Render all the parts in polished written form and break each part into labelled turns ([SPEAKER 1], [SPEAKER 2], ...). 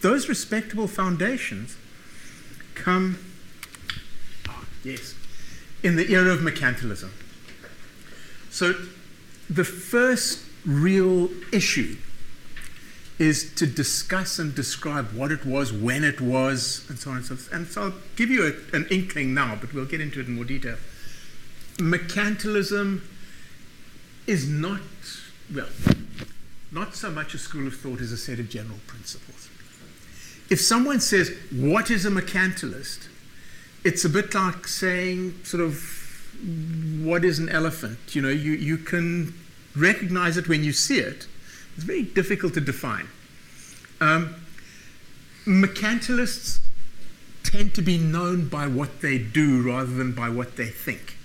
[SPEAKER 1] those respectable foundations come, in the era of mercantilism. So the first real issue is to discuss and describe what it was, when it was, and so on and so forth. And so I'll give you an inkling now, but we'll get into it in more detail. Mercantilism is not so much a school of thought as a set of general principles. If someone says, what is a mercantilist? It's a bit like saying, sort of, what is an elephant? You know, you can recognize it when you see it. It's very difficult to define. Mercantilists tend to be known by what they do rather than by what they think.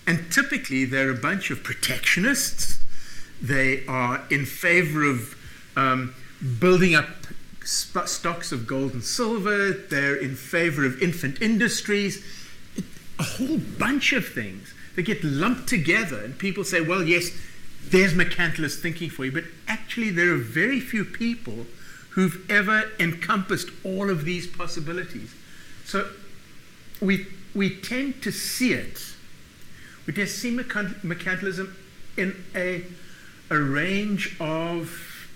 [SPEAKER 1] And typically, they're a bunch of protectionists. They are in favor of building up stocks of gold and silver. They're in favor of infant industries. A whole bunch of things that get lumped together, and people say, well, yes, there's mercantilist thinking for you, but actually there are very few people who've ever encompassed all of these possibilities. So we tend to see it. We tend to see mercantilism in a range of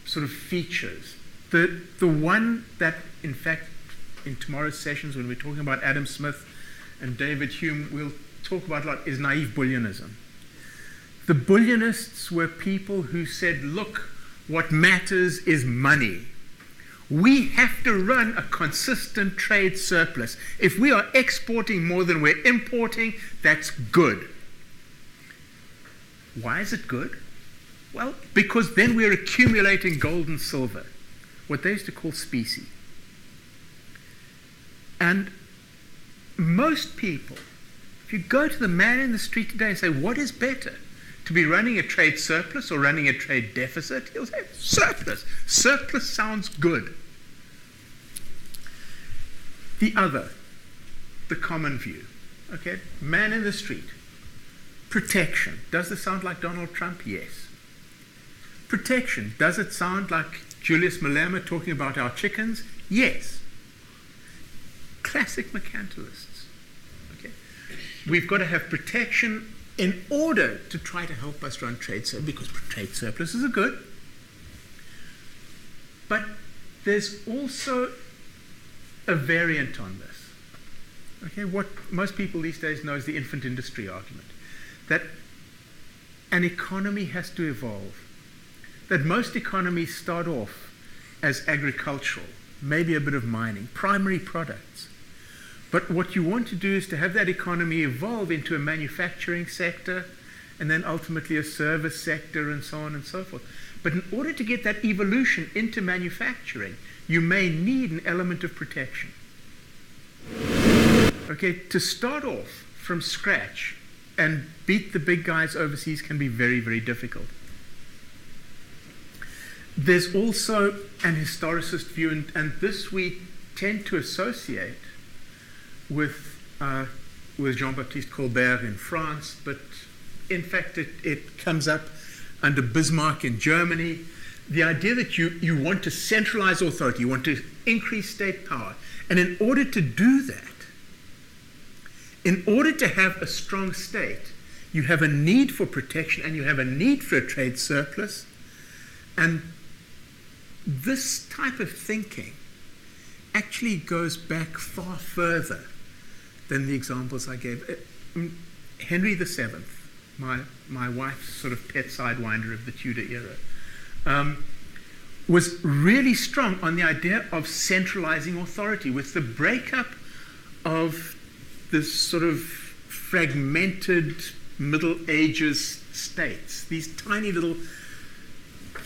[SPEAKER 1] sort of features. The one that, in fact, in tomorrow's sessions when we're talking about Adam Smith and David Hume, we'll talk about a lot, is naive bullionism. The bullionists were people who said, look, what matters is money. We have to run a consistent trade surplus. If we are exporting more than we're importing, that's good. Why is it good? Well, because then we're accumulating gold and silver, what they used to call specie. And most people, if you go to the man in the street today and say, what is better, to be running a trade surplus or running a trade deficit? He'll say, surplus. Surplus sounds good. The other, the common view. Okay, man in the street. Protection. Does this sound like Donald Trump? Yes. Protection. Does it sound like Julius Malema talking about our chickens? Yes. Classic mercantilists. Okay. We've got to have protection in order to try to help us run trade surplus, because trade surpluses are good. But there's also a variant on this. Okay, what most people these days know is the infant industry argument, that an economy has to evolve, that most economies start off as agricultural, maybe a bit of mining, primary products. But what you want to do is to have that economy evolve into a manufacturing sector and then ultimately a service sector and so on and so forth. But in order to get that evolution into manufacturing, you may need an element of protection. Okay, to start off from scratch and beat the big guys overseas can be very, very difficult. There's also an historicist view, and this we tend to associate with Jean-Baptiste Colbert in France, but in fact it comes up under Bismarck in Germany. The idea that you want to centralize authority, you want to increase state power, and in order to do that, in order to have a strong state, you have a need for protection and you have a need for a trade surplus. And this type of thinking actually goes back far further than the examples I gave. Henry VII, my wife's sort of pet sidewinder of the Tudor era, was really strong on the idea of centralizing authority. With the breakup of this sort of fragmented Middle Ages states, these tiny little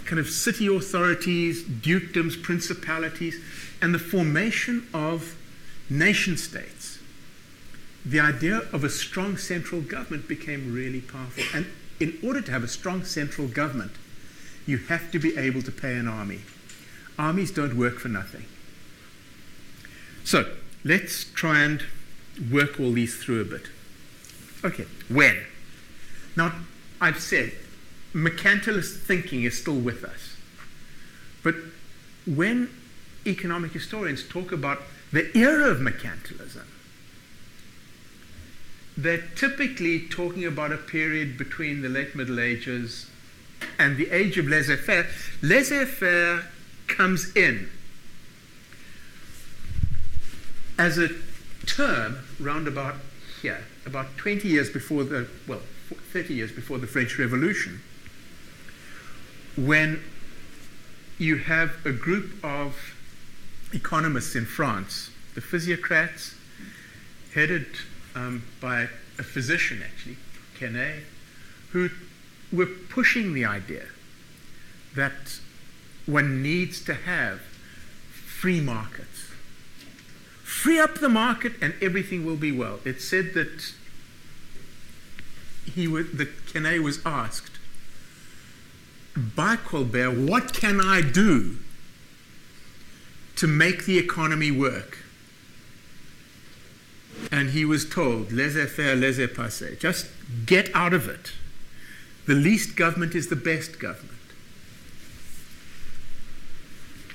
[SPEAKER 1] kind of city authorities, dukedoms, principalities, and the formation of nation states, the idea of a strong central government became really powerful. And in order to have a strong central government, you have to be able to pay an army. Armies don't work for nothing. So let's try and work all these through a bit. Okay, when? Now, I've said mercantilist thinking is still with us. But when economic historians talk about the era of mercantilism, they're typically talking about a period between the late Middle Ages and the age of laissez-faire. Laissez-faire comes in as a term round about here, about 20 years before 30 years before the French Revolution, when you have a group of economists in France, the physiocrats, headed by a physician, actually, Quesnay, who were pushing the idea that one needs to have free markets. Free up the market and everything will be well. It said that Quesnay was asked by Colbert, what can I do to make the economy work? And he was told, laissez-faire, laissez-passer. Just get out of it. The least government is the best government.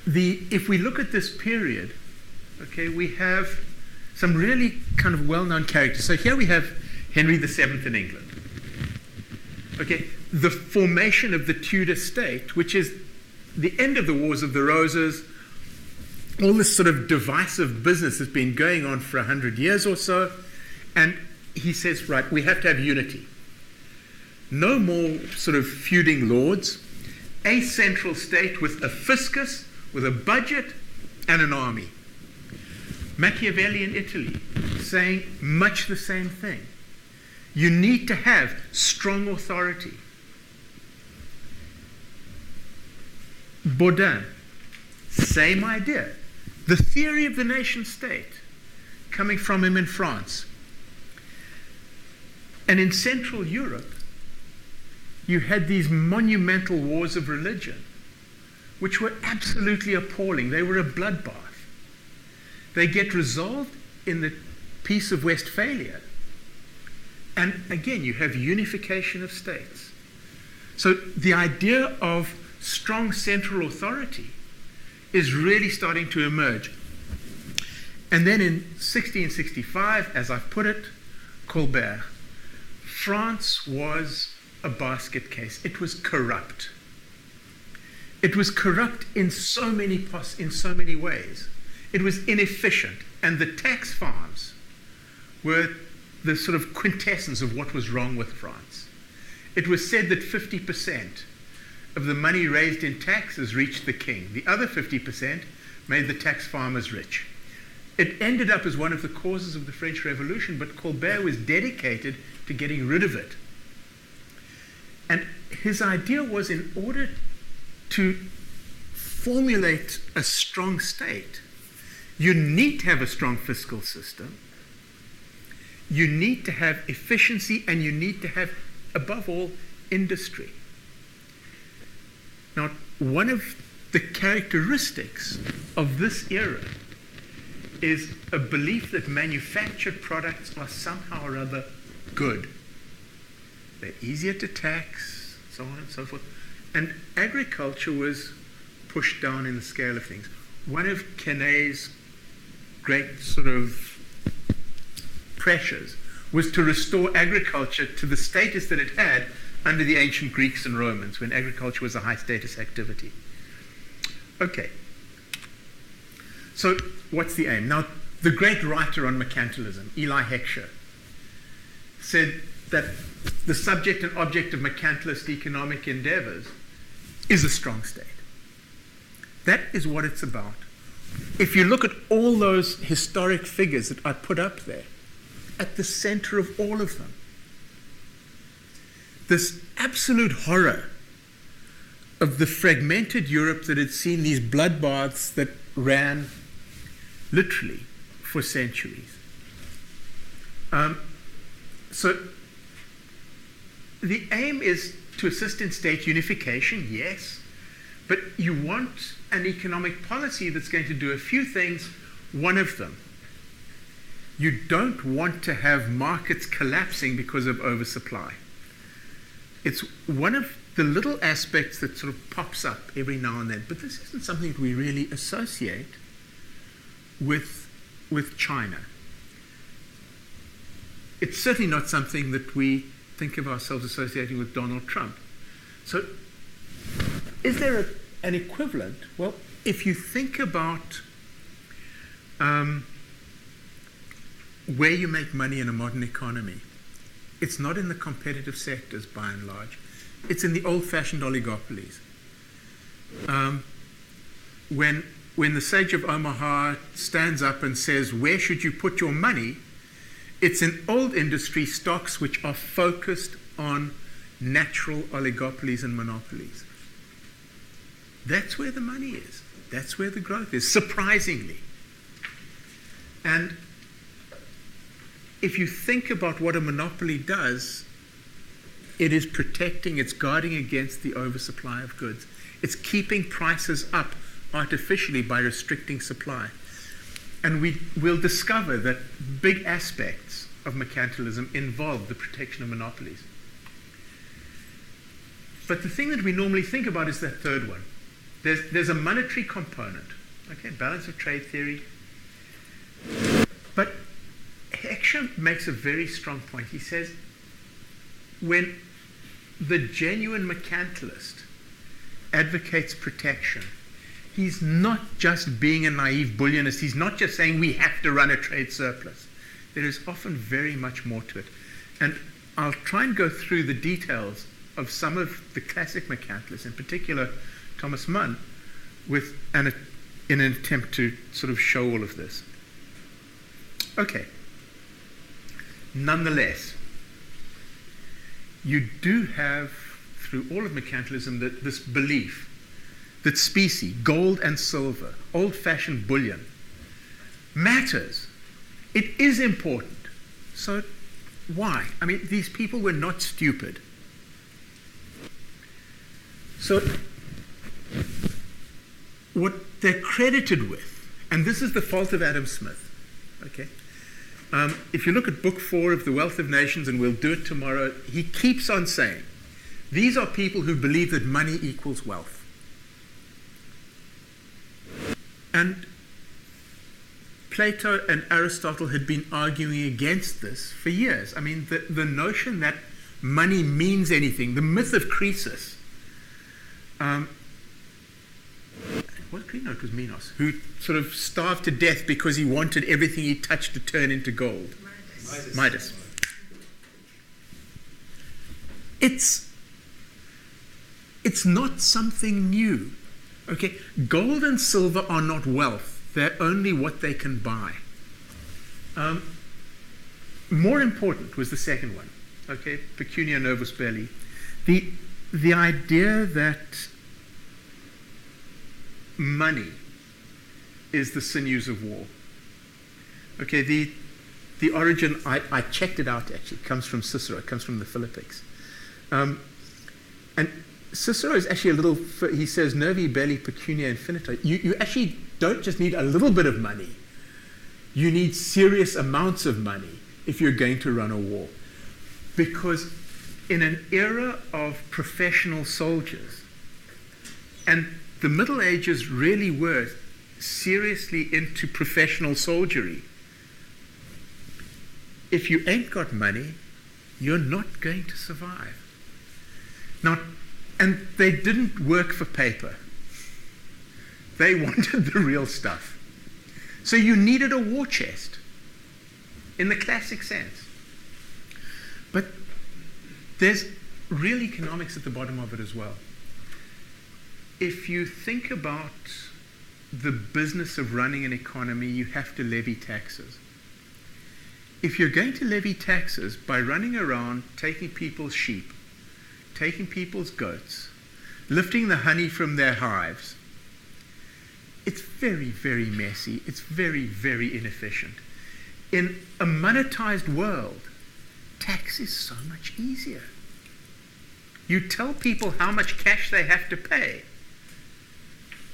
[SPEAKER 1] If we look at this period, okay, we have some really kind of well-known characters. So here we have Henry VII in England. Okay, the formation of the Tudor state, which is the end of the Wars of the Roses. All this sort of divisive business has been going on for 100 years or so. And he says, right, we have to have unity. No more sort of feuding lords. A central state with a fiscus, with a budget, and an army. Machiavelli in Italy saying much the same thing. You need to have strong authority. Baudin, same idea. The theory of the nation state coming from him in France. And in Central Europe, you had these monumental wars of religion, which were absolutely appalling. They were a bloodbath. They get resolved in the Peace of Westphalia. And again, you have unification of states. So the idea of strong central authority is really starting to emerge. And then in 1665, as I've put it, Colbert, France was a basket case. It was corrupt. It was corrupt in so many ways. It was inefficient, and the tax farms were the sort of quintessence of what was wrong with France. It was said that 50% of the money raised in taxes reached the king. The other 50% made the tax farmers rich. It ended up as one of the causes of the French Revolution, but Colbert was dedicated to getting rid of it. And his idea was, in order to formulate a strong state, you need to have a strong fiscal system, you need to have efficiency, and you need to have, above all, industry. Now, one of the characteristics of this era is a belief that manufactured products are somehow or other good. They're easier to tax, so on and so forth. And agriculture was pushed down in the scale of things. One of Quesnay's great sort of pressures was to restore agriculture to the status that it had under the ancient Greeks and Romans, when agriculture was a high status activity. Okay. So what's the aim? Now, the great writer on mercantilism, Eli Heckscher, said that the subject and object of mercantilist economic endeavors is a strong state. That is what it's about. If you look at all those historic figures that I put up there, at the center of all of them, this absolute horror of the fragmented Europe that had seen these bloodbaths that ran literally for centuries. So the aim is to assist in state unification, yes, but you want an economic policy that's going to do a few things. One of them, you don't want to have markets collapsing because of oversupply. It's one of the little aspects that sort of pops up every now and then. But this isn't something that we really associate with China. It's certainly not something that we think of ourselves associating with Donald Trump. So is there an equivalent? Well, if you think about where you make money in a modern economy, it's not in the competitive sectors by and large. It's in the old-fashioned oligopolies. When the sage of Omaha stands up and says, where should you put your money? It's in old industry stocks which are focused on natural oligopolies and monopolies. That's where the money is. That's where the growth is, surprisingly. And if you think about what a monopoly does, it is protecting, it's guarding against the oversupply of goods. It's keeping prices up artificially by restricting supply. And we'll discover that big aspects of mercantilism involve the protection of monopolies. But the thing that we normally think about is that third one. There's a monetary component, okay, balance of trade theory. But Heckscher makes a very strong point. He says, when the genuine mercantilist advocates protection, he's not just being a naive bullionist. He's not just saying we have to run a trade surplus. There is often very much more to it. And I'll try and go through the details of some of the classic mercantilists, in particular Thomas Mann, in an attempt to sort of show all of this. Okay. Nonetheless, you do have, through all of mercantilism, this belief that specie, gold and silver, old-fashioned bullion, matters. It is important. So why? I mean, these people were not stupid. So what they're credited with, and this is the fault of Adam Smith, okay? If you look at Book 4 of The Wealth of Nations, and we'll do it tomorrow, he keeps on saying, these are people who believe that money equals wealth. And Plato and Aristotle had been arguing against this for years. I mean, the notion that money means anything, the myth of Croesus, it was Minos, who sort of starved to death because he wanted everything he touched to turn into gold. Midas. It's not something new. Okay, gold and silver are not wealth. They're only what they can buy. More important was the second one. Okay, pecunia novus belli. The idea that money is the sinews of war. Okay, the origin, I checked it out actually, it comes from Cicero, it comes from the Philippics. And Cicero is actually he says, nervi belli pecunia infinita. You actually don't just need a little bit of money. You need serious amounts of money if you're going to run a war. Because in an era of professional soldiers, and the Middle Ages really were seriously into professional soldiery, if you ain't got money, you're not going to survive. Now, and they didn't work for paper. They wanted the real stuff. So you needed a war chest, in the classic sense. But there's real economics at the bottom of it as well. If you think about the business of running an economy, you have to levy taxes. If you're going to levy taxes by running around taking people's sheep, taking people's goats, lifting the honey from their hives, it's very, very messy. It's very, very inefficient. In a monetized world, tax is so much easier. You tell people how much cash they have to pay.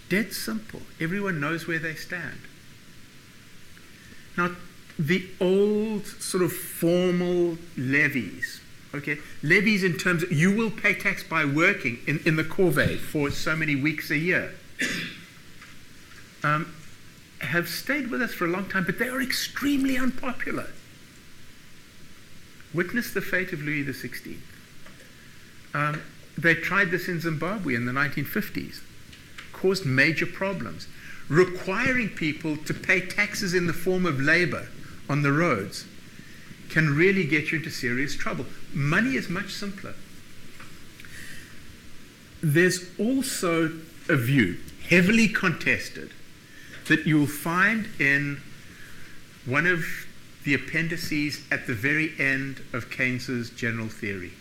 [SPEAKER 1] Dead simple. Everyone knows where they stand. Now, the old sort of formal levies Okay, levies in terms of you will pay tax by working in the corvée for so many weeks a year, have stayed with us for a long time, but they are extremely unpopular. Witness the fate of Louis XVI. They tried this in Zimbabwe in the 1950s, caused major problems. Requiring people to pay taxes in the form of labor on the roads can really get you into serious trouble. Money is much simpler. There's also a view, heavily contested, that you'll find in one of the appendices at the very end of Keynes's general theory.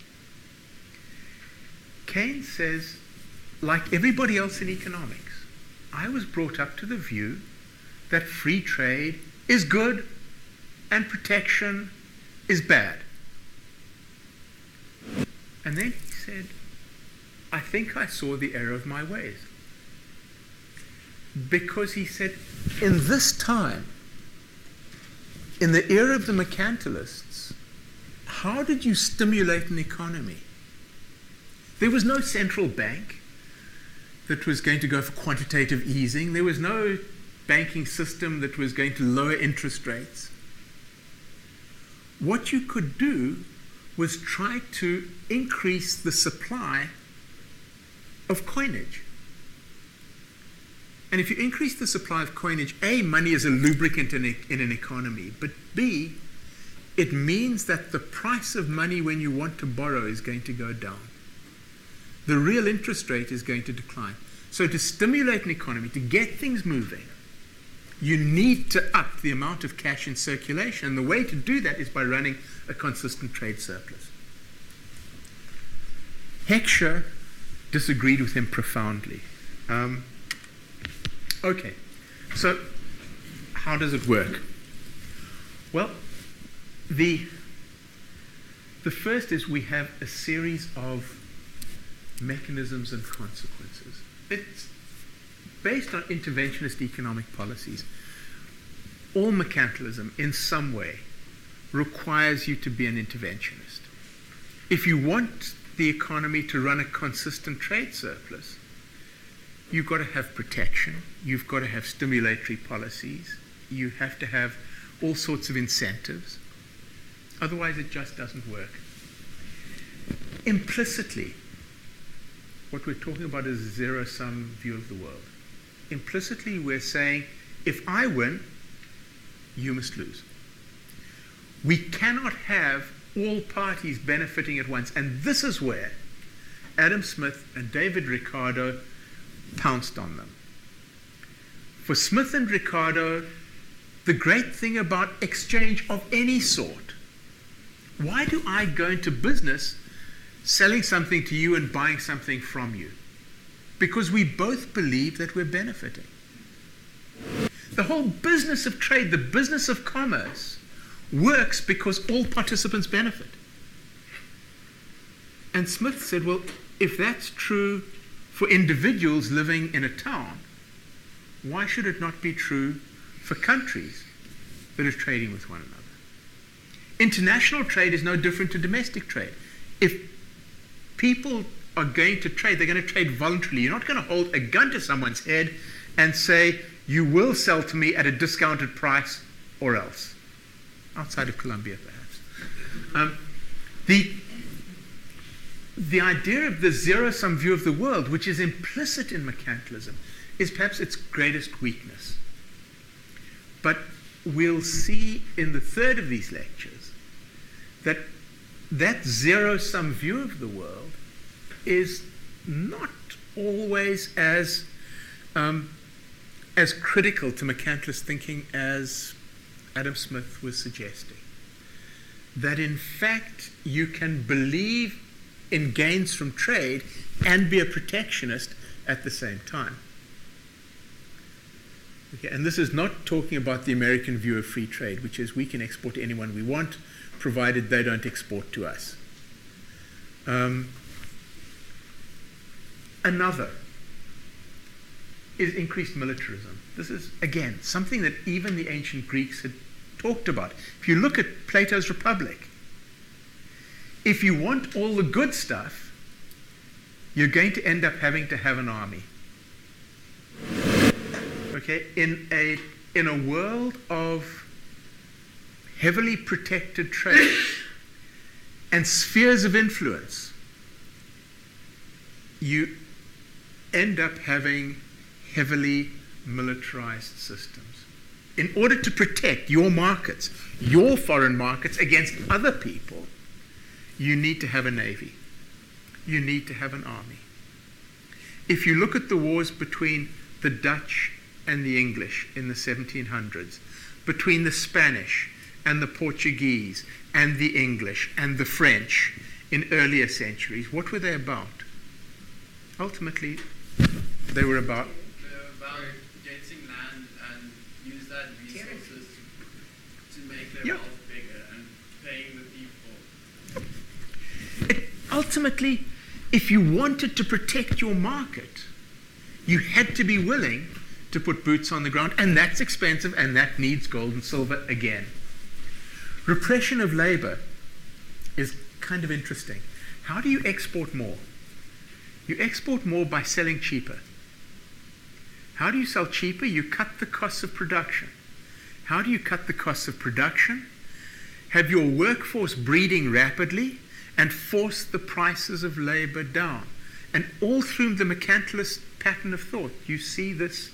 [SPEAKER 1] Keynes says, like everybody else in economics, I was brought up to the view that free trade is good and protection is bad. And then he said, I think I saw the error of my ways. Because he said, in this time, in the era of the mercantilists, how did you stimulate an economy? There was no central bank that was going to go for quantitative easing. There was no banking system that was going to lower interest rates. What you could do was try to increase the supply of coinage. And if you increase the supply of coinage, A, money is a lubricant in an economy, but B, it means that the price of money when you want to borrow is going to go down. The real interest rate is going to decline. So to stimulate an economy, to get things moving, you need to up the amount of cash in circulation. And the way to do that is by running a consistent trade surplus. Heckscher disagreed with him profoundly. Okay, so how does it work? Well, the first is we have a series of mechanisms and consequences. It's based on interventionist economic policies. All mercantilism, in some way, requires you to be an interventionist. If you want the economy to run a consistent trade surplus, you've got to have protection, you've got to have stimulatory policies, you have to have all sorts of incentives. Otherwise, it just doesn't work. Implicitly, what we're talking about is a zero-sum view of the world. Implicitly, we're saying, if I win, you must lose. We cannot have all parties benefiting at once. And this is where Adam Smith and David Ricardo pounced on them. For Smith and Ricardo, the great thing about exchange of any sort, why do I go into business selling something to you and buying something from you? Because we both believe that we're benefiting. The whole business of trade, the business of commerce, works because all participants benefit. And Smith said, well, if that's true for individuals living in a town, why should it not be true for countries that are trading with one another? International trade is no different to domestic trade. If people are going to trade, they're going to trade voluntarily. You're not going to hold a gun to someone's head and say, you will sell to me at a discounted price or else. Outside of Colombia, perhaps. The idea of the zero-sum view of the world, which is implicit in mercantilism, is perhaps its greatest weakness. But we'll see in the third of these lectures that that zero-sum view of the world is not always as critical to mercantilist thinking as Adam Smith was suggesting. That in fact you can believe in gains from trade and be a protectionist at the same time. Okay, and this is not talking about the American view of free trade, which is we can export to anyone we want, provided they don't export to us. Another is increased militarism. This is, again, something that even the ancient Greeks had talked about. If you look at Plato's Republic, if you want all the good stuff, you're going to end up having to have an army. Okay, in a world of heavily protected trade and spheres of influence, you end up having heavily militarized systems. In order to protect your markets, your foreign markets against other people, you need to have a navy. You need to have an army. If you look at the wars between the Dutch and the English in the 1700s, between the Spanish and the Portuguese and the English and the French in earlier centuries, what were they about? Ultimately, they were about
[SPEAKER 2] getting land and use that resources to make their wealth bigger and paying the people.
[SPEAKER 1] Ultimately, if you wanted to protect your market, you had to be willing to put boots on the ground, and that's expensive, and that needs gold and silver again. Repression of labor is kind of interesting. How do you export more? You export more by selling cheaper. How do you sell cheaper? You cut the costs of production. How do you cut the costs of production? Have your workforce breeding rapidly and force the prices of labor down. And all through the mercantilist pattern of thought, you see this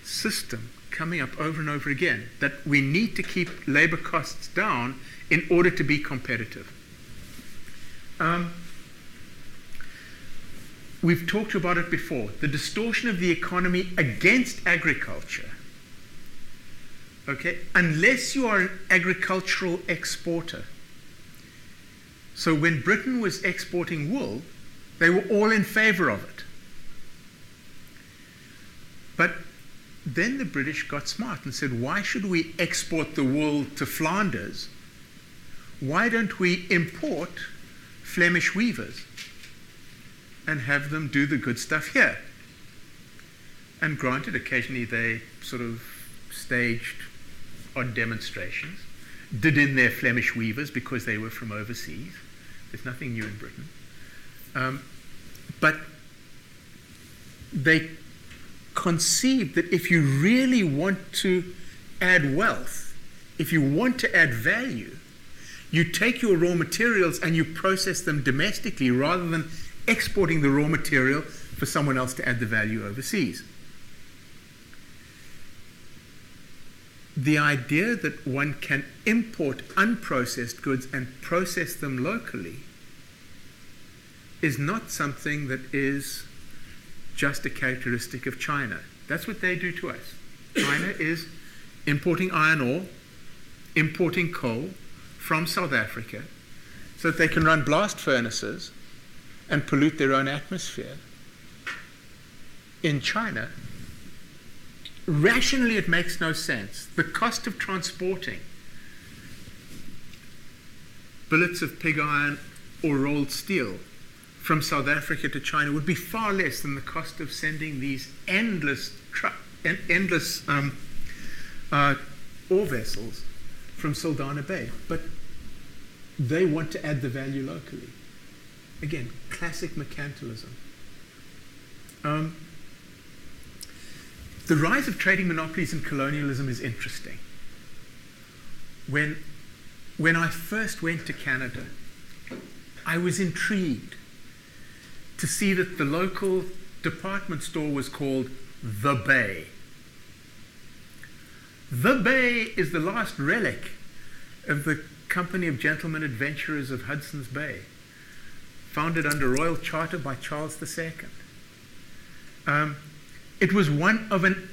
[SPEAKER 1] system coming up over and over again, that we need to keep labor costs down in order to be competitive. We've talked about it before, the distortion of the economy against agriculture. Okay, unless you are an agricultural exporter. So when Britain was exporting wool, they were all in favor of it. But then the British got smart and said, why should we export the wool to Flanders? Why don't we import Flemish weavers and have them do the good stuff here? And granted, occasionally they sort of staged odd demonstrations, did in their Flemish weavers because they were from overseas. There's nothing new in Britain. But they conceived that if you really want to add wealth, if you want to add value, you take your raw materials and you process them domestically rather than exporting the raw material for someone else to add the value overseas. The idea that one can import unprocessed goods and process them locally is not something that is just a characteristic of China. That's what they do to us. China is importing iron ore, importing coal from South Africa so that they can run blast furnaces and pollute their own atmosphere. In China, rationally it makes no sense. The cost of transporting billets of pig iron or rolled steel from South Africa to China would be far less than the cost of sending these endless ore vessels from Saldanha Bay. But they want to add the value locally. Again, classic mercantilism. The rise of trading monopolies and colonialism is interesting. When I first went to Canada, I was intrigued to see that the local department store was called The Bay. The Bay is the last relic of the Company of Gentlemen Adventurers of Hudson's Bay, founded under royal charter by Charles II. It was one of an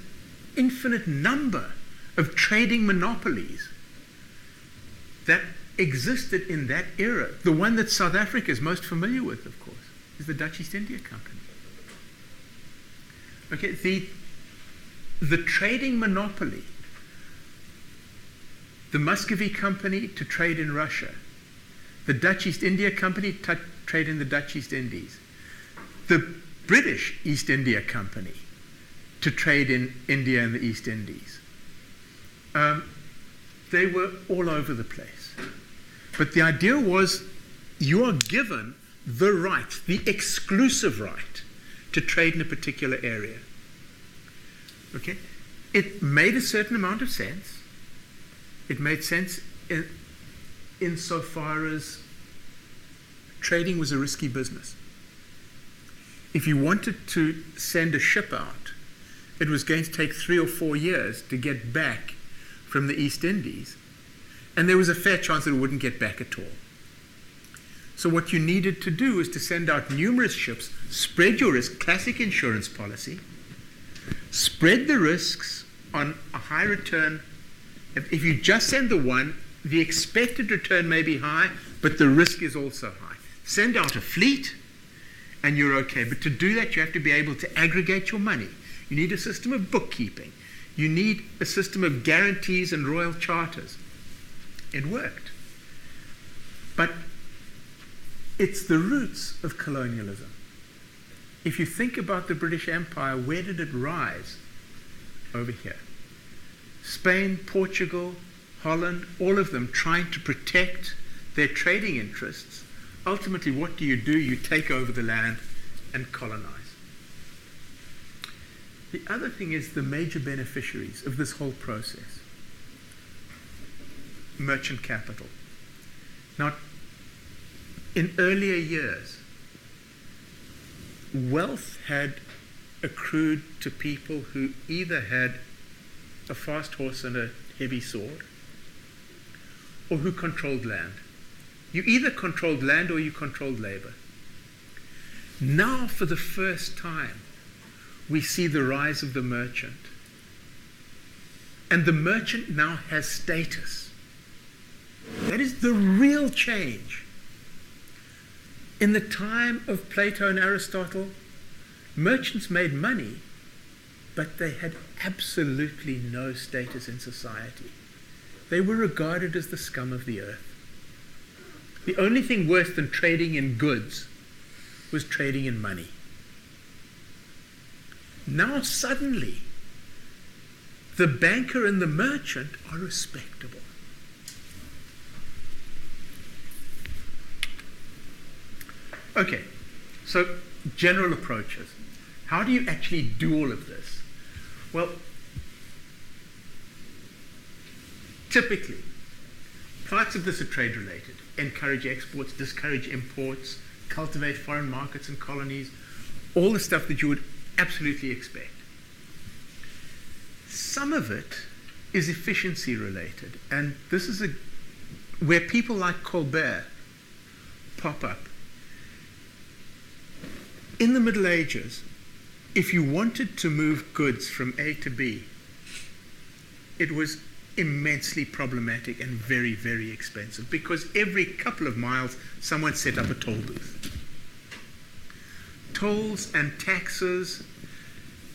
[SPEAKER 1] infinite number of trading monopolies that existed in that era. The one that South Africa is most familiar with, of course, is the Dutch East India Company. Okay, the trading monopoly, the Muscovy Company to trade in Russia, the Dutch East India Company to trade in the Dutch East Indies, the British East India Company to trade in India and the East Indies. They were all over the place. But the idea was you are given the right, the exclusive right, to trade in a particular area. Okay? It made a certain amount of sense. It made sense insofar as trading was a risky business. If you wanted to send a ship out, it was going to take 3 or 4 years to get back from the East Indies, and there was a fair chance that it wouldn't get back at all. So what you needed to do is to send out numerous ships, spread your risk, classic insurance policy, spread the risks on a high return. If you just send the one, the expected return may be high, but the risk is also high. Send out a fleet, and you're okay. But to do that, you have to be able to aggregate your money. You need a system of bookkeeping. You need a system of guarantees and royal charters. It worked. But it's the roots of colonialism. If you think about the British Empire, where did it rise? Over here. Spain, Portugal, Holland, all of them trying to protect their trading interests. Ultimately, what do? You take over the land and colonize. The other thing is the major beneficiaries of this whole process. Merchant capital. Now, in earlier years, wealth had accrued to people who either had a fast horse and a heavy sword, or who controlled land. You either controlled land or you controlled labor. Now, for the first time, we see the rise of the merchant. And the merchant now has status. That is the real change. In the time of Plato and Aristotle, merchants made money, but they had absolutely no status in society. They were regarded as the scum of the earth. The only thing worse than trading in goods was trading in money. Now suddenly, the banker and the merchant are respectable. Okay, so general approaches. How do you actually do all of this? Well, typically, parts of this are trade related. Encourage exports, discourage imports, cultivate foreign markets and colonies, all the stuff that you would absolutely expect. Some of it is efficiency related, and this is where people like Colbert pop up. In the Middle Ages, if you wanted to move goods from A to B, it was immensely problematic and very, very expensive, because every couple of miles someone set up a toll booth. Tolls and taxes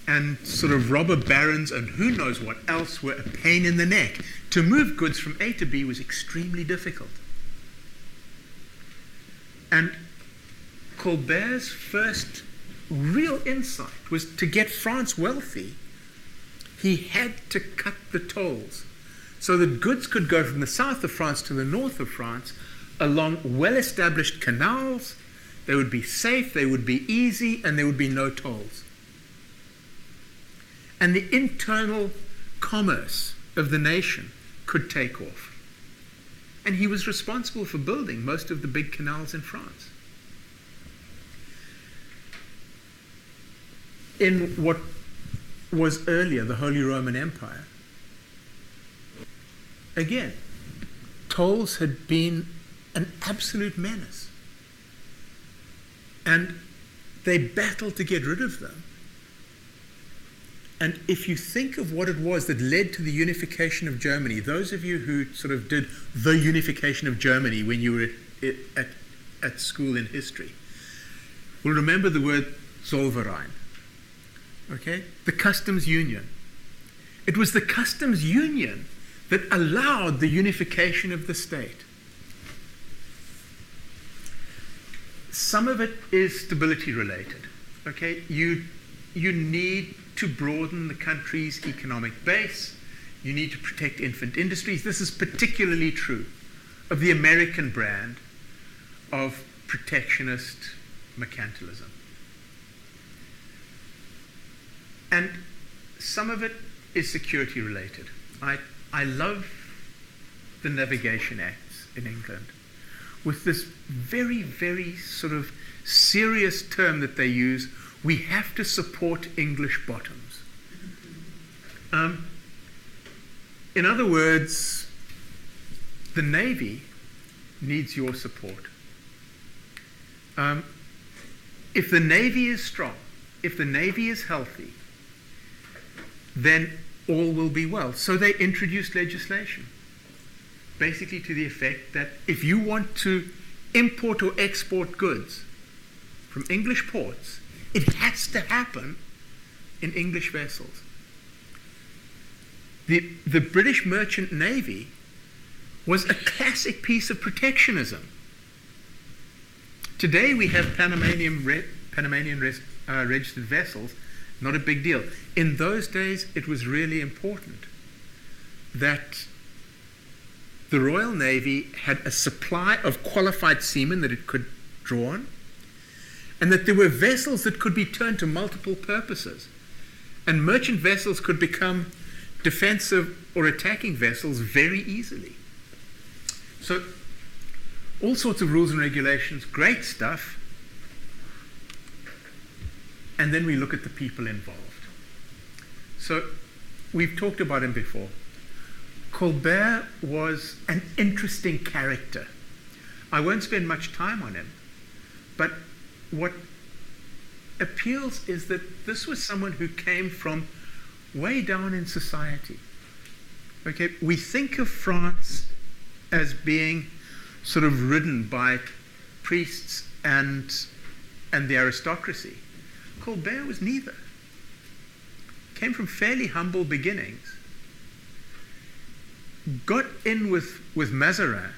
[SPEAKER 1] and sort of robber barons and who knows what else were a pain in the neck. To move goods from A to B was extremely difficult. And Colbert's first real insight was to get France wealthy. He had to cut the tolls so that goods could go from the south of France to the north of France along well-established canals. They would be safe, they would be easy, and there would be no tolls. And the internal commerce of the nation could take off. And he was responsible for building most of the big canals in France. In what was earlier the Holy Roman Empire, again, tolls had been an absolute menace. And they battled to get rid of them. And if you think of what it was that led to the unification of Germany, those of you who sort of did the unification of Germany when you were at school in history will remember the word Zollverein. Okay? The customs union. It was the customs union that allowed the unification of the state. Some of it is stability related. Okay? You need to broaden the country's economic base. You need to protect infant industries. This is particularly true of the American brand of protectionist mercantilism. And some of it is security related. I love the Navigation Acts in England with this very, very sort of serious term that they use: we have to support English bottoms. In other words, the Navy needs your support. If the Navy is strong, if the Navy is healthy, then all will be well. So they introduced legislation, basically to the effect that if you want to import or export goods from English ports, it has to happen in English vessels. The British Merchant Navy was a classic piece of protectionism. Today we have Panamanian registered vessels, not a big deal. In those days it was really important that the Royal Navy had a supply of qualified seamen that it could draw on, and that there were vessels that could be turned to multiple purposes. And merchant vessels could become defensive or attacking vessels very easily. So all sorts of rules and regulations, great stuff. And then we look at the people involved. So we've talked about him before. Colbert was an interesting character. I won't spend much time on him, but what appeals is that this was someone who came from way down in society. Okay, we think of France as being sort of ridden by priests and the aristocracy. Colbert was neither. Came from fairly humble beginnings. Got in with Mazarin,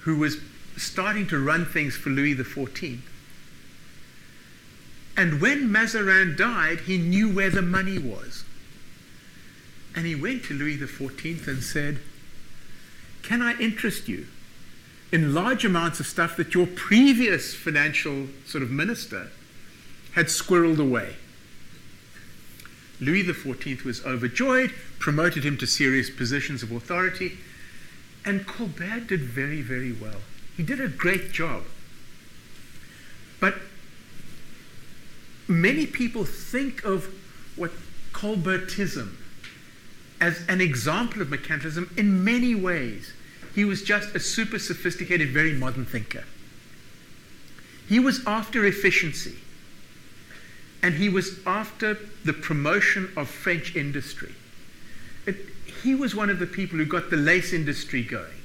[SPEAKER 1] who was starting to run things for Louis XIV. And when Mazarin died, he knew where the money was. And he went to Louis XIV and said, "Can I interest you in large amounts of stuff that your previous financial sort of minister had squirreled away?" Louis XIV was overjoyed, promoted him to serious positions of authority, and Colbert did very, very well. He did a great job. But many people think of what Colbertism as an example of mercantilism. In many ways, he was just a super sophisticated, very modern thinker. He was after efficiency, and he was after the promotion of French industry. He was one of the people who got the lace industry going.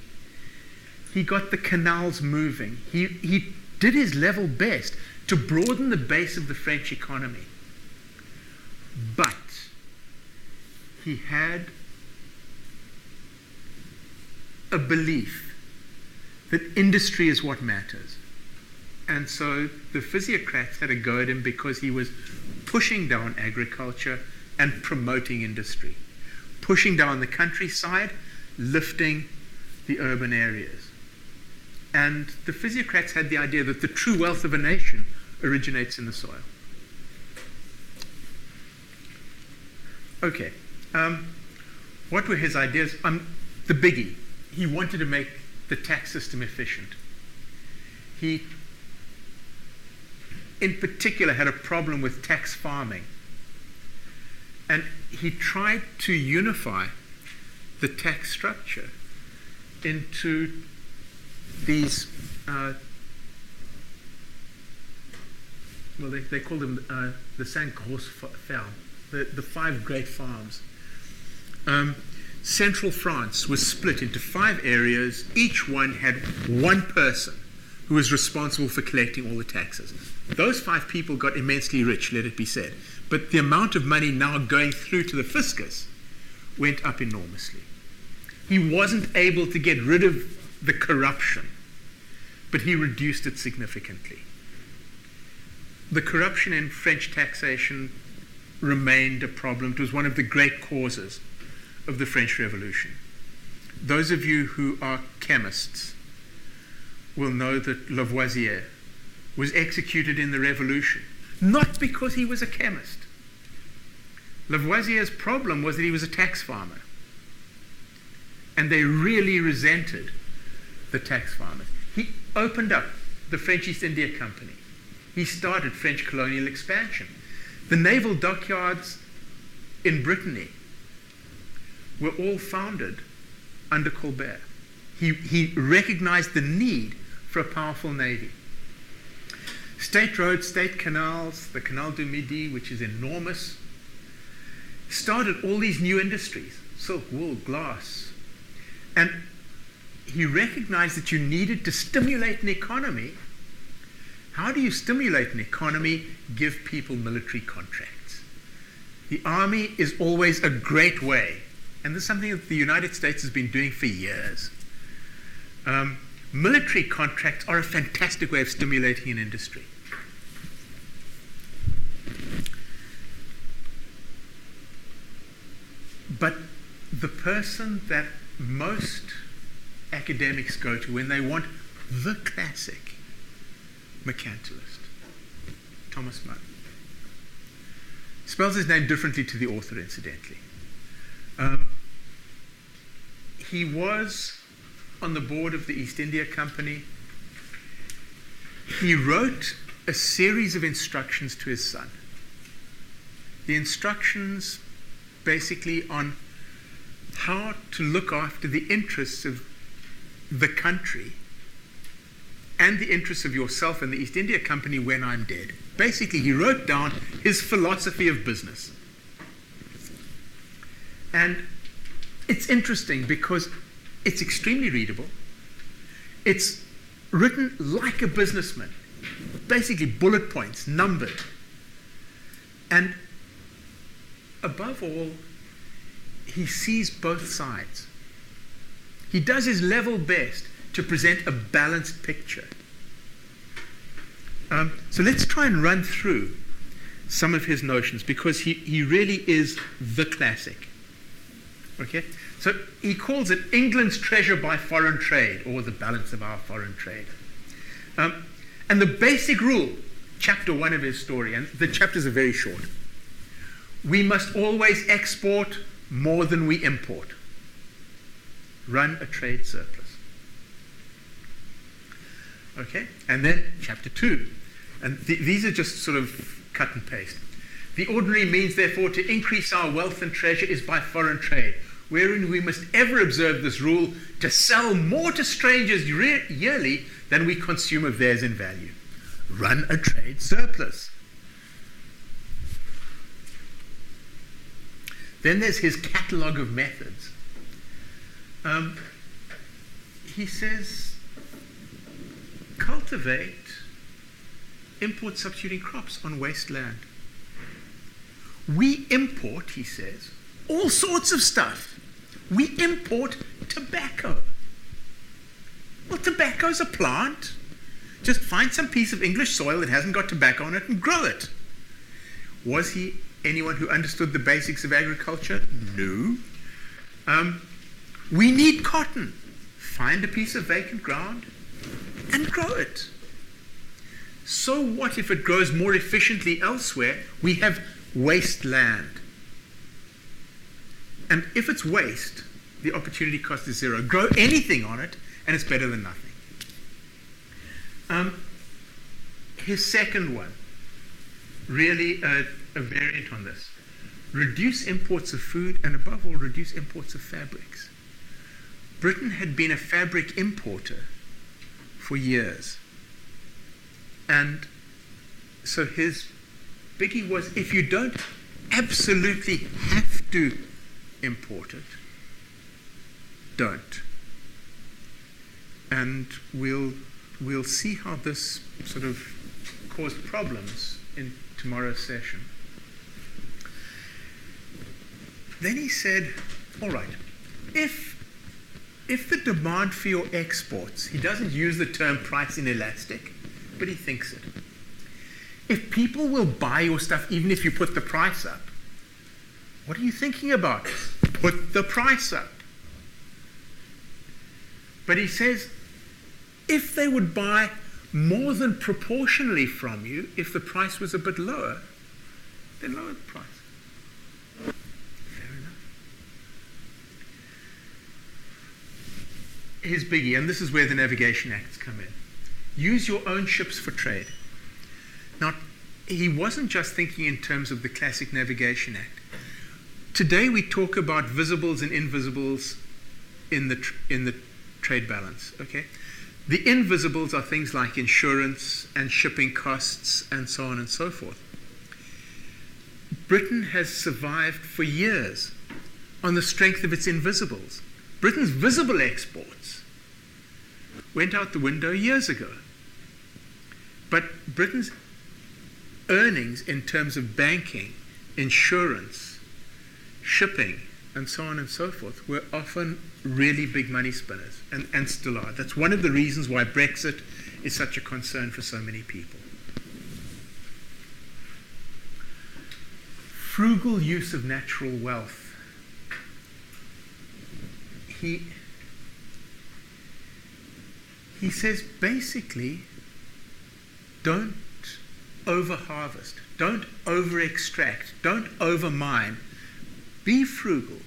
[SPEAKER 1] He got the canals moving. He did his level best to broaden the base of the French economy. But he had a belief that industry is what matters. And so the physiocrats had a go at him because he was pushing down agriculture and promoting industry, pushing down the countryside, lifting the urban areas. And the physiocrats had the idea that the true wealth of a nation originates in the soil. Okay, what were his ideas? The biggie, he wanted to make the tax system efficient. He, in particular, had a problem with tax farming. And he tried to unify the tax structure into these, they called them the 5 grosses fermes, the 5 great farms. Central France was split into 5 areas. Each one had one person who was responsible for collecting all the taxes. Those 5 people got immensely rich, let it be said. But the amount of money now going through to the fiscus went up enormously. He wasn't able to get rid of the corruption, but he reduced it significantly. The corruption in French taxation remained a problem. It was one of the great causes of the French Revolution. Those of you who are chemists will know that Lavoisier was executed in the Revolution, not because he was a chemist. Lavoisier's problem was that he was a tax farmer, and they really resented the tax farmers. He opened up the French East India Company. He started French colonial expansion. The naval dockyards in Brittany were all founded under Colbert. He recognized the need for a powerful navy. State roads, state canals, the Canal du Midi, which is enormous, started all these new industries, silk, wool, glass. And he recognized that you needed to stimulate an economy. How do you stimulate an economy? Give people military contracts. The army is always a great way, and this is something that the United States has been doing for years. Military contracts are a fantastic way of stimulating an industry. But the person that most academics go to when they want the classic mercantilist, Thomas More. Spells his name differently to the author, incidentally. He was on the board of the East India Company. He wrote a series of instructions to his son. The instructions basically on how to look after the interests of the country and the interests of yourself and the East India Company when I'm dead. Basically, he wrote down his philosophy of business. And it's interesting because it's extremely readable. It's written like a businessman, basically bullet points, numbered. And above all, he sees both sides. He does his level best to present a balanced picture. So let's try and run through some of his notions, because he really is the classic. Okay? So he calls it England's treasure by foreign trade, or the balance of our foreign trade. And the basic rule, chapter 1 of his story, and the chapters are very short. We must always export more than we import. Run a trade surplus. Okay? And then chapter 2. And these are just sort of cut and paste. The ordinary means, therefore, to increase our wealth and treasure is by foreign trade, wherein we must ever observe this rule, to sell more to strangers yearly than we consume of theirs in value. Run a trade surplus. Then there's his catalogue of methods. He says, cultivate import substituting crops on waste land. We import, he says, all sorts of stuff. We import tobacco. Well, tobacco's a plant. Just find some piece of English soil that hasn't got tobacco on it and grow it. Was he anyone who understood the basics of agriculture? No. We need cotton. Find a piece of vacant ground and grow it. So what if it grows more efficiently elsewhere? We have waste land. And if it's waste, the opportunity cost is zero. Grow anything on it, and it's better than nothing. His second one, really a variant on this. Reduce imports of food, and above all, reduce imports of fabrics. Britain had been a fabric importer for years. And so his biggie was, if you don't absolutely have to import it, don't. And we'll see how this sort of caused problems in tomorrow's session. Then he said, all right, if the demand for your exports, he doesn't use the term price inelastic, but he thinks it. If people will buy your stuff even if you put the price up, what are you thinking about? Put the price up. But he says, if they would buy more than proportionally from you, if the price was a bit lower, then lower the price. Fair enough. Here's biggie, and this is where the Navigation Acts come in. Use your own ships for trade. Now, he wasn't just thinking in terms of the classic Navigation Act. Today we talk about visibles and invisibles in the trade balance, okay? The invisibles are things like insurance and shipping costs and so on and so forth. Britain has survived for years on the strength of its invisibles. Britain's visible exports went out the window years ago. But Britain's earnings in terms of banking, insurance, shipping, and so on and so forth were often really big money spinners, and still are. That's one of the reasons why Brexit is such a concern for so many people. Frugal use of natural wealth. He says basically, don't over-harvest, don't over-extract, don't over-mine. Be frugal,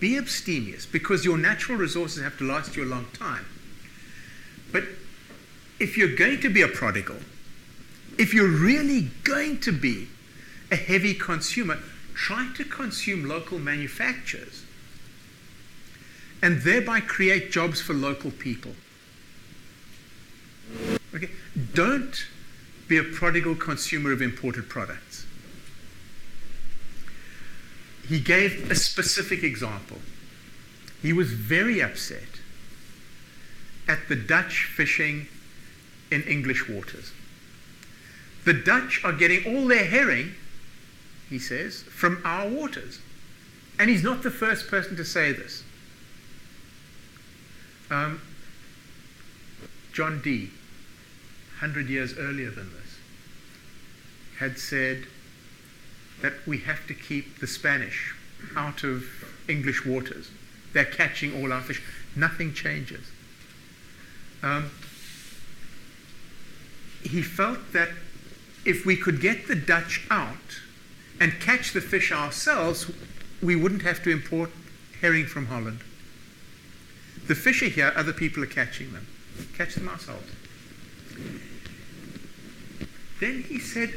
[SPEAKER 1] be abstemious, because your natural resources have to last you a long time. But if you're going to be a prodigal, if you're really going to be a heavy consumer, try to consume local manufacturers and thereby create jobs for local people. Okay? Don't be a prodigal consumer of imported products. He gave a specific example. He was very upset at the Dutch fishing in English waters. The Dutch are getting all their herring, he says, from our waters. And he's not the first person to say this. John Dee, 100 years earlier than this, had said that we have to keep the Spanish out of English waters. They're catching all our fish. Nothing changes. He felt that if we could get the Dutch out and catch the fish ourselves, we wouldn't have to import herring from Holland. The fish are here, other people are catching them. Catch them ourselves. Then he said,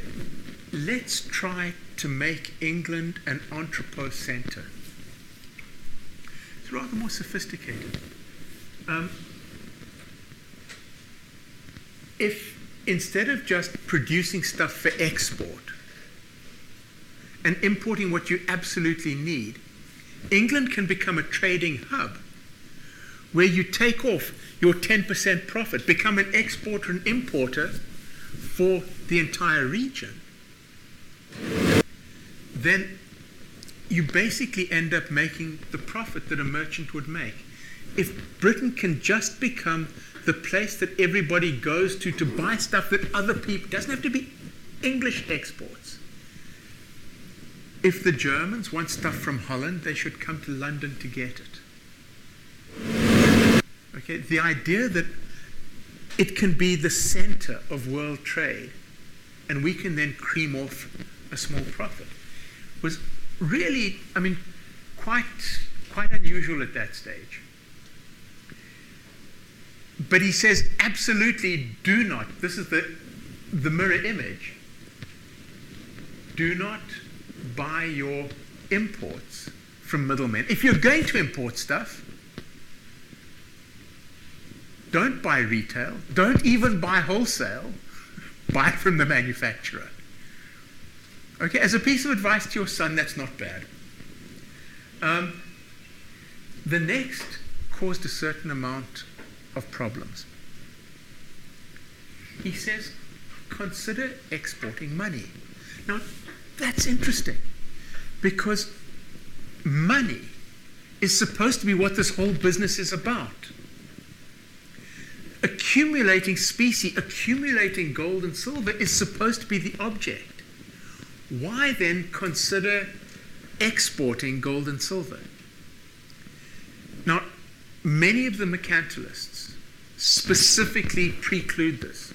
[SPEAKER 1] let's try to make England an entrepot centre. It's rather more sophisticated. If instead of just producing stuff for export and importing what you absolutely need, England can become a trading hub where you take off your 10% profit, become an exporter and importer for the entire region, then you basically end up making the profit that a merchant would make. If Britain can just become the place that everybody goes to buy stuff that other people, doesn't have to be English exports. If the Germans want stuff from Holland, they should come to London to get it. Okay, the idea that it can be the center of world trade and we can then cream off a small profit was really, quite unusual at that stage. But he says, absolutely do not, this is the mirror image, do not buy your imports from middlemen. If you're going to import stuff, don't buy retail, don't even buy wholesale, buy from the manufacturer. Okay, as a piece of advice to your son, that's not bad. The next caused a certain amount of problems. He says, consider exporting money. Now, that's interesting, because money is supposed to be what this whole business is about. Accumulating specie, accumulating gold and silver is supposed to be the object. Why then consider exporting gold and silver? Now, many of the mercantilists specifically preclude this.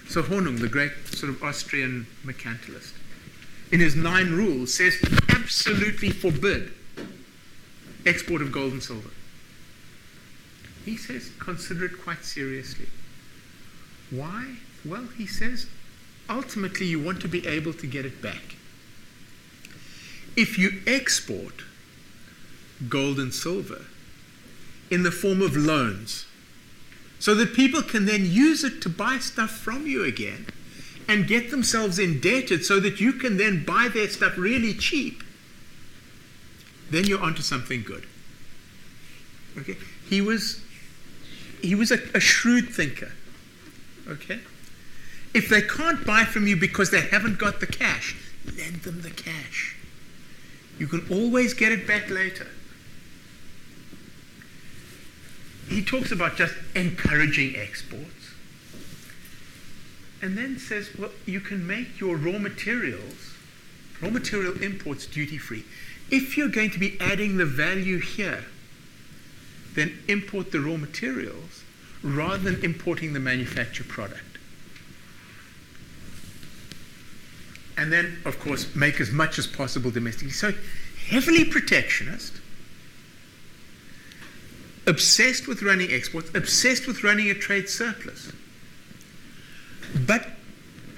[SPEAKER 1] So Hornung, the great sort of Austrian mercantilist, in his 9 rules says absolutely forbid export of gold and silver. He says consider it quite seriously. Why? Well, he says ultimately you want to be able to get it back. If you export gold and silver in the form of loans, so that people can then use it to buy stuff from you again and get themselves indebted so that you can then buy their stuff really cheap, then you're onto something good. Okay? He was a shrewd thinker. Okay? If they can't buy from you because they haven't got the cash, lend them the cash. You can always get it back later. He talks about just encouraging exports. And then says, well, you can make your raw material imports duty-free. If you're going to be adding the value here, then import the raw materials rather than importing the manufactured product. And then, of course, make as much as possible domestically. So, heavily protectionist, obsessed with running exports, obsessed with running a trade surplus. But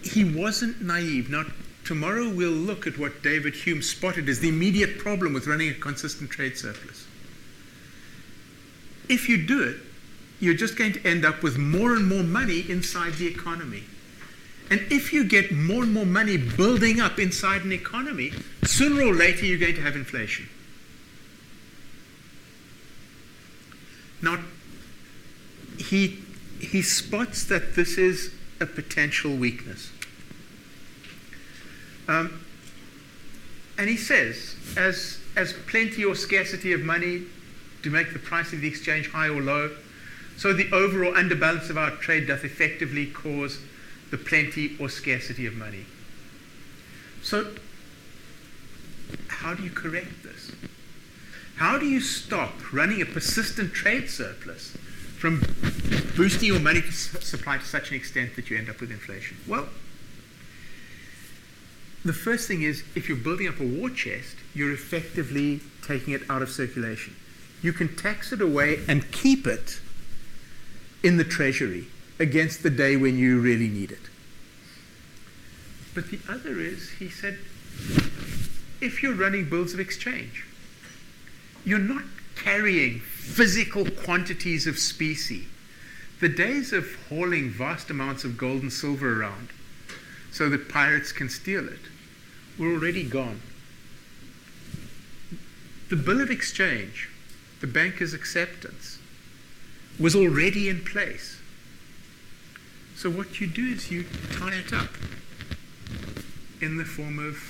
[SPEAKER 1] he wasn't naive. Now, tomorrow we'll look at what David Hume spotted as the immediate problem with running a consistent trade surplus. If you do it, you're just going to end up with more and more money inside the economy. And if you get more and more money building up inside an economy, sooner or later you're going to have inflation. Now, he spots that this is a potential weakness. And he says, as plenty or scarcity of money to make the price of the exchange high or low, so the overall underbalance of our trade doth effectively cause the plenty or scarcity of money. So, how do you correct this? How do you stop running a persistent trade surplus from boosting your money supply to such an extent that you end up with inflation? Well, the first thing is, if you're building up a war chest, you're effectively taking it out of circulation. You can tax it away and keep it in the treasury against the day when you really need it. But the other is, he said, if you're running bills of exchange, you're not carrying physical quantities of specie. The days of hauling vast amounts of gold and silver around so that pirates can steal it were already gone. The bill of exchange, the banker's acceptance, was already in place. So what you do is you tie it up in the form of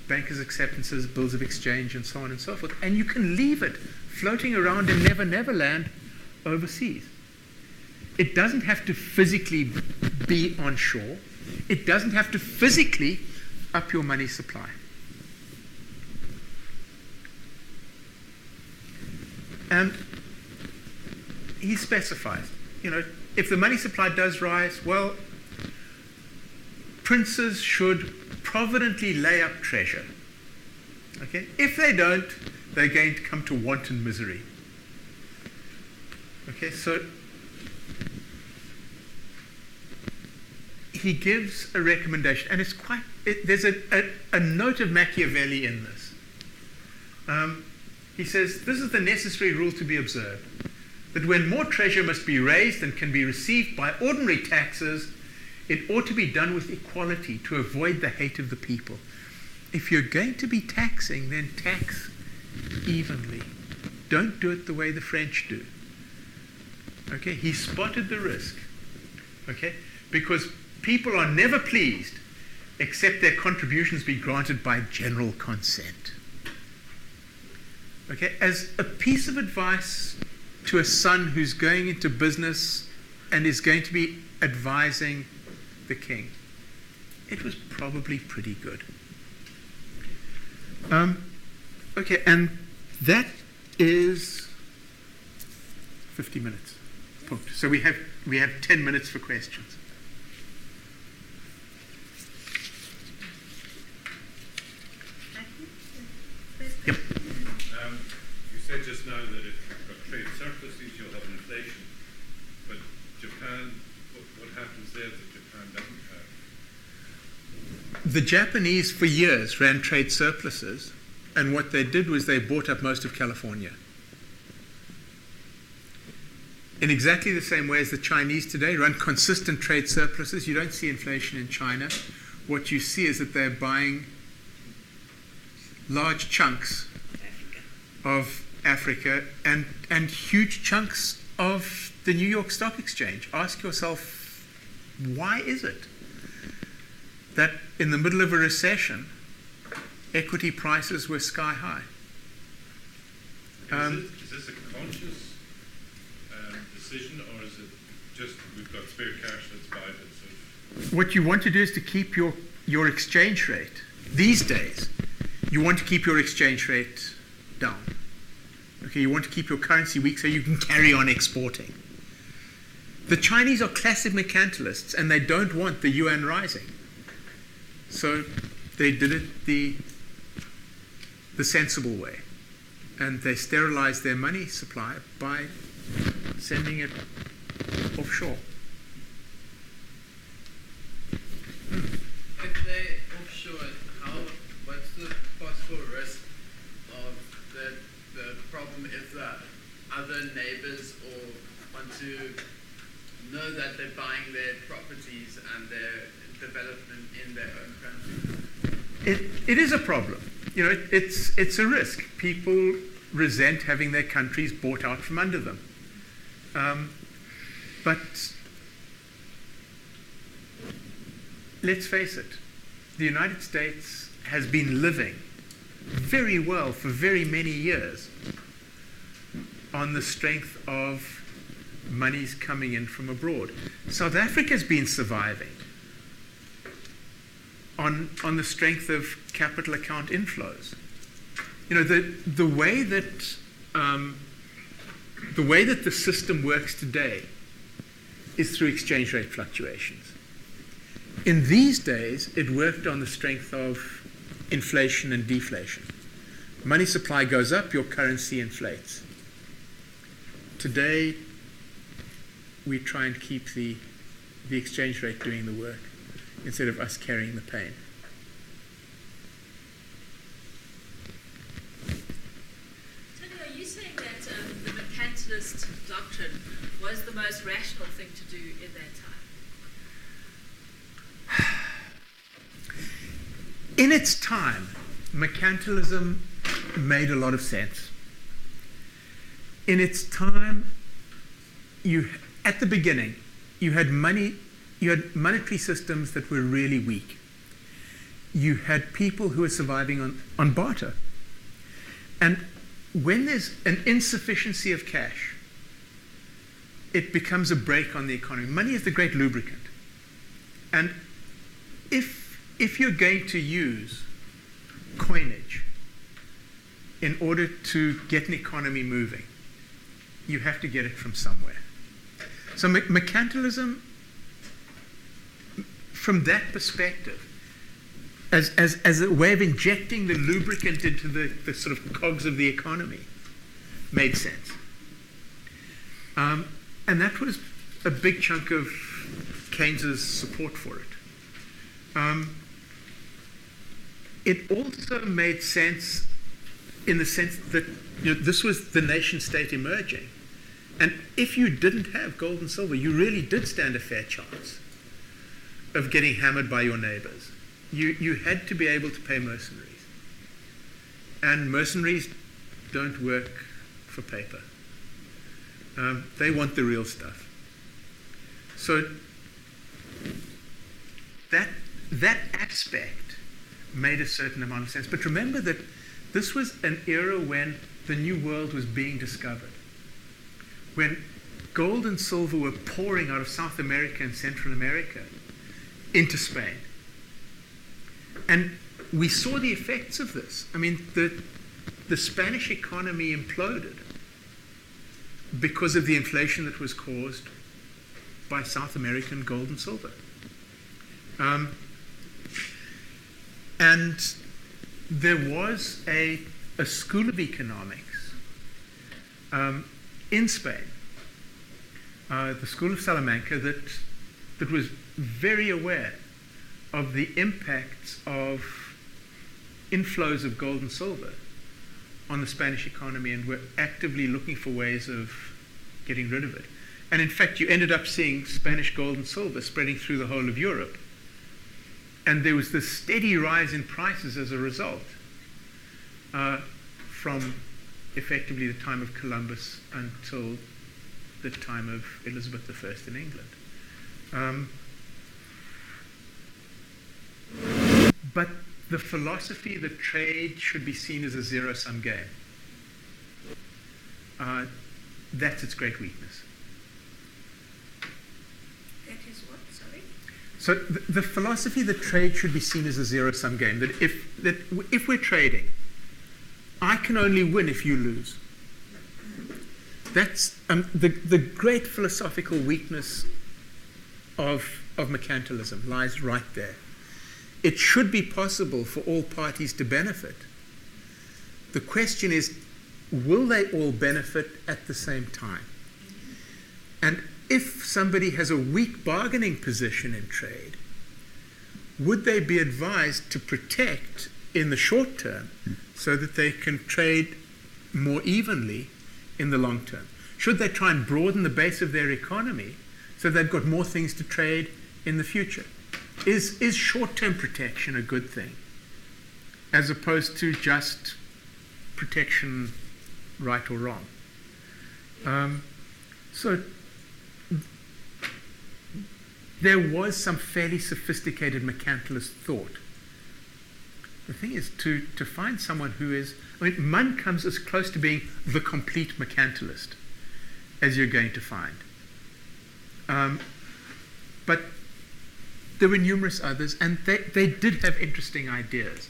[SPEAKER 1] bankers' acceptances, bills of exchange, and so on and so forth. And you can leave it floating around in Never Never Land overseas. It doesn't have to physically be on shore. It doesn't have to physically up your money supply. And he specifies, if the money supply does rise, well, princes should providently lay up treasure. Okay? If they don't, they're going to come to wanton misery. Okay, so he gives a recommendation, and there's a note of Machiavelli in this. He says, this is the necessary rule to be observed, that when more treasure must be raised than can be received by ordinary taxes, it ought to be done with equality to avoid the hate of the people. If you're going to be taxing, then tax evenly. Don't do it the way the French do. Okay, he spotted the risk. Okay, because people are never pleased except their contributions be granted by general consent. Okay, as a piece of advice to a son who's going into business and is going to be advising the king, it was probably pretty good. Okay, and that is 50 minutes. Punkt. So we have 10 minutes for questions. Yep.
[SPEAKER 3] You said just now that if you've got trade surpluses, you'll have inflation. But Japan, what happens there that Japan doesn't have?
[SPEAKER 1] The Japanese, for years, ran trade surpluses, and what they did was they bought up most of California. In exactly the same way as the Chinese today run consistent trade surpluses. You don't see inflation in China. What you see is that they're buying large chunks of Africa and huge chunks of the New York Stock Exchange. Ask yourself, why is it that in the middle of a recession, equity prices were sky high?
[SPEAKER 3] Is this a conscious decision, or is it just we've got spare cash, let's buy it?
[SPEAKER 1] What you want to do is to keep your exchange rate. These days, you want to keep your exchange rate down. Okay, you want to keep your currency weak so you can carry on exporting. The Chinese are classic mercantilists, and they don't want the yuan rising. So they did it the sensible way. And they sterilized their money supply by sending it offshore.
[SPEAKER 2] If they offshore it, what's the possible risk of the problem if the other neighbors or want to know that they're buying their properties and their development in their own country?
[SPEAKER 1] It is a problem. You know, it's a risk. People resent having their countries bought out from under them. But let's face it, the United States has been living very well for very many years on the strength of monies coming in from abroad. South Africa's been surviving on the strength of capital account inflows. You know, the way that the system works today is through exchange rate fluctuations. In these days, it worked on the strength of inflation and deflation. Money supply goes up, your currency inflates. Today, we try and keep the exchange rate doing the work instead of us carrying the pain.
[SPEAKER 4] Tony, are you saying that the mercantilist doctrine was the most rational thing to do in that time?
[SPEAKER 1] In its time, mercantilism made a lot of sense. In its time, at the beginning, you had monetary systems that were really weak. You had people who were surviving on barter. And when there's an insufficiency of cash, it becomes a brake on the economy. Money is the great lubricant. And if you're going to use coinage in order to get an economy moving, you have to get it from somewhere. So mercantilism, from that perspective, as a way of injecting the lubricant into the sort of cogs of the economy, made sense. And that was a big chunk of Keynes's support for it. It also made sense in the sense that this was the nation state emerging. And if you didn't have gold and silver, you really did stand a fair chance of getting hammered by your neighbors. You had to be able to pay mercenaries. And mercenaries don't work for paper. They want the real stuff. So that aspect made a certain amount of sense. But remember that this was an era when the New World was being discovered. When gold and silver were pouring out of South America and Central America into Spain. And we saw the effects of this. I mean, the Spanish economy imploded because of the inflation that was caused by South American gold and silver. And there was a school of economics in Spain, the School of Salamanca, that was very aware of the impacts of inflows of gold and silver on the Spanish economy, and were actively looking for ways of getting rid of it. And in fact, you ended up seeing Spanish gold and silver spreading through the whole of Europe. And there was this steady rise in prices as a result, from effectively the time of Columbus until the time of Elizabeth I in England. But the philosophy that trade should be seen as a zero-sum game, that's its great weakness.
[SPEAKER 4] That is what, sorry?
[SPEAKER 1] So the philosophy that trade should be seen as a zero-sum game, that if we're trading, I can only win if you lose. That's the great philosophical weakness of mercantilism lies right there. It should be possible for all parties to benefit. The question is, will they all benefit at the same time? And if somebody has a weak bargaining position in trade, would they be advised to protect in the short term so that they can trade more evenly in the long term? Should they try and broaden the base of their economy so they've got more things to trade in the future? Is short-term protection a good thing, as opposed to just protection, right or wrong? So there was some fairly sophisticated mercantilist thought. The thing is to find someone who is, Munn comes as close to being the complete mercantilist as you're going to find. But there were numerous others, and they did have interesting ideas.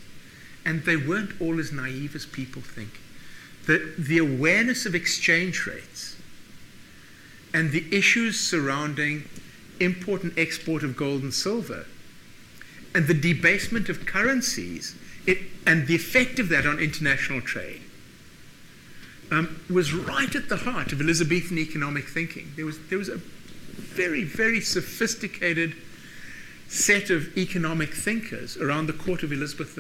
[SPEAKER 1] And they weren't all as naive as people think. The awareness of exchange rates and the issues surrounding import and export of gold and silver and the debasement of currencies and the effect of that on international trade was right at the heart of Elizabethan economic thinking. There was a very, very sophisticated set of economic thinkers around the court of Elizabeth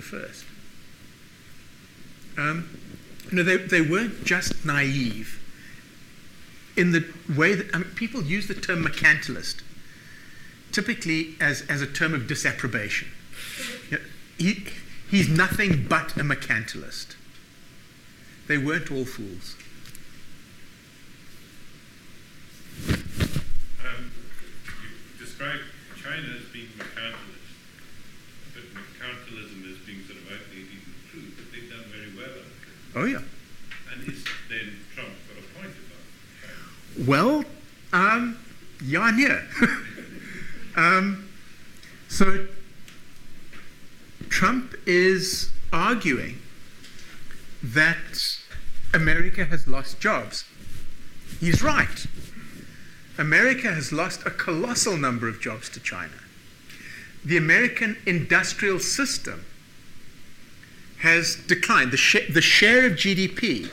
[SPEAKER 1] I. They weren't just naive in the way that people use the term mercantilist typically as a term of disapprobation. He's nothing but a mercantilist. They weren't all fools.
[SPEAKER 3] You described China as being mercantilist, but mercantilism as being sort of outdated and true, but they've done very well at it.
[SPEAKER 1] Oh, yeah.
[SPEAKER 3] And is then Trump got a point about China?
[SPEAKER 1] Well, ja, near. So Trump is arguing that America has lost jobs. He's right. America has lost a colossal number of jobs to China. The American industrial system has declined. The share of GDP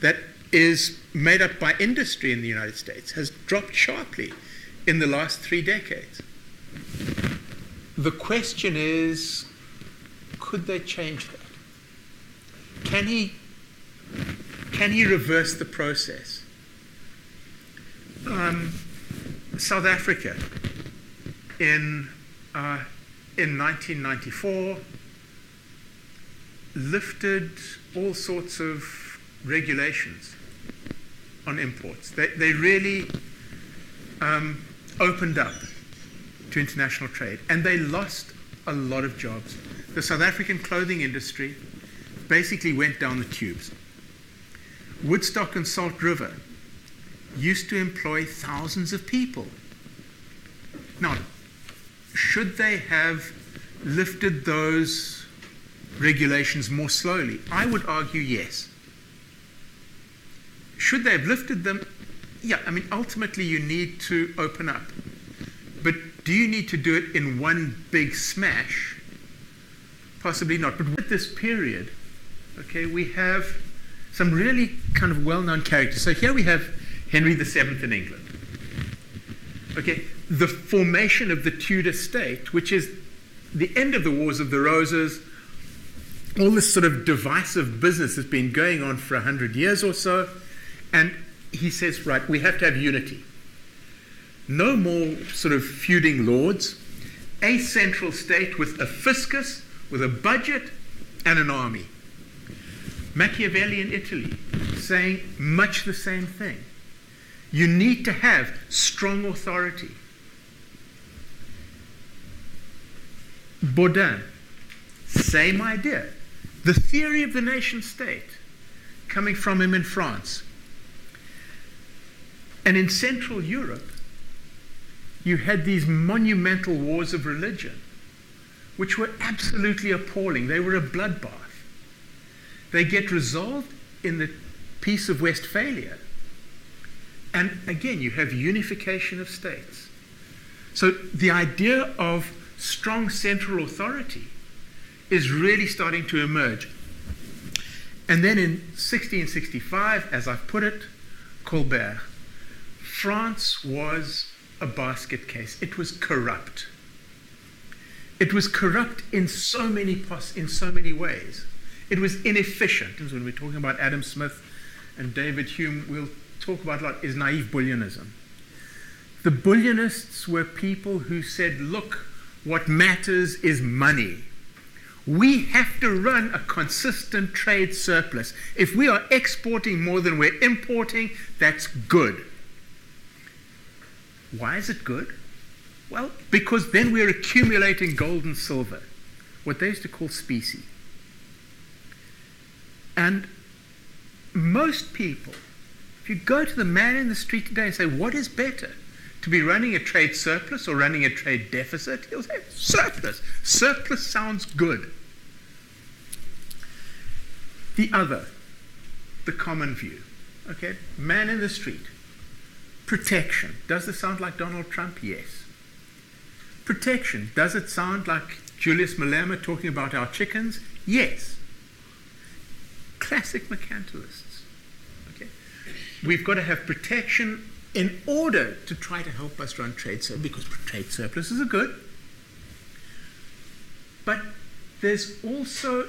[SPEAKER 1] that is made up by industry in the United States has dropped sharply in the last 3 decades. The question is, could they change that? Can he reverse the process? South Africa in 1994 lifted all sorts of regulations on imports. They really opened up to international trade, and they lost a lot of jobs. The South African clothing industry basically went down the tubes. Woodstock and Salt River used to employ thousands of people. Now, should they have lifted those regulations more slowly? I would argue yes. should they have lifted them? Yeah, I mean, ultimately you need to open up. But do you need to do it in one big smash? Possibly not. But at this period, okay, we have some really kind of well-known characters. So here we have Henry VII in England. Okay, the formation of the Tudor state, which is the end of the Wars of the Roses. All this sort of divisive business has been going on for 100 years or so. And he says, right, we have to have unity. No more sort of feuding lords. A central state with a fiscus, with a budget, and an army. Machiavelli in Italy saying much the same thing. You need to have strong authority. Baudin, same idea. The theory of the nation state coming from him in France. And in Central Europe, you had these monumental wars of religion, which were absolutely appalling. They were a bloodbath. They get resolved in the Peace of Westphalia. And again, you have unification of states. So the idea of strong central authority is really starting to emerge. And then in 1665, as I've put it, Colbert, France was a basket case. It was corrupt. It was corrupt in so many ways. It was inefficient. And when we're talking about Adam Smith and David Hume, we'll talk about a lot, is naive bullionism. The bullionists were people who said, look, what matters is money. We have to run a consistent trade surplus. If we are exporting more than we're importing, that's good. Why is it good? Well, because then we're accumulating gold and silver, what they used to call specie. And most people, if you go to the man in the street today and say, what is better, to be running a trade surplus or running a trade deficit? He'll say, surplus. Surplus sounds good. The other, the common view. Okay, man in the street. Protection. Does this sound like Donald Trump? Yes. Protection. Does it sound like Julius Malema talking about our chickens? Yes. Classic mercantilists. Okay. We've got to have protection in order to try to help us run trade surplus, because trade surpluses are good. But there's also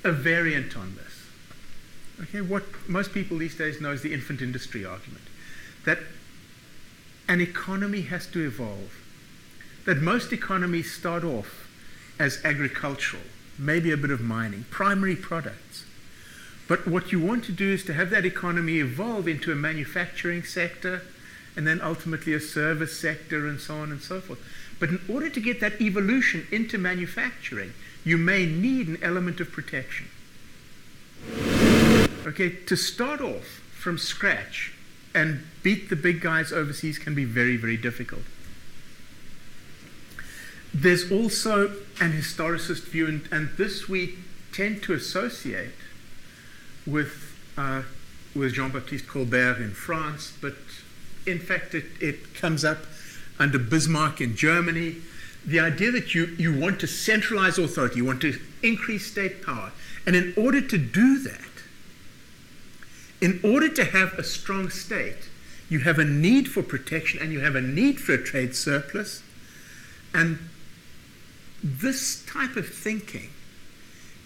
[SPEAKER 1] a variant on this. Okay, what most people these days know is the infant industry argument. That an economy has to evolve. That most economies start off as agricultural, maybe a bit of mining, primary products. But what you want to do is to have that economy evolve into a manufacturing sector, and then ultimately a service sector, and so on and so forth. But in order to get that evolution into manufacturing, you may need an element of protection. Okay, to start off from scratch and beat the big guys overseas can be very, very difficult. There's also an historicist view, and this we tend to associate with Jean-Baptiste Colbert in France, but in fact it comes up under Bismarck in Germany. The idea that you want to centralize authority, you want to increase state power, and in order to do that, in order to have a strong state, you have a need for protection and you have a need for a trade surplus. And this type of thinking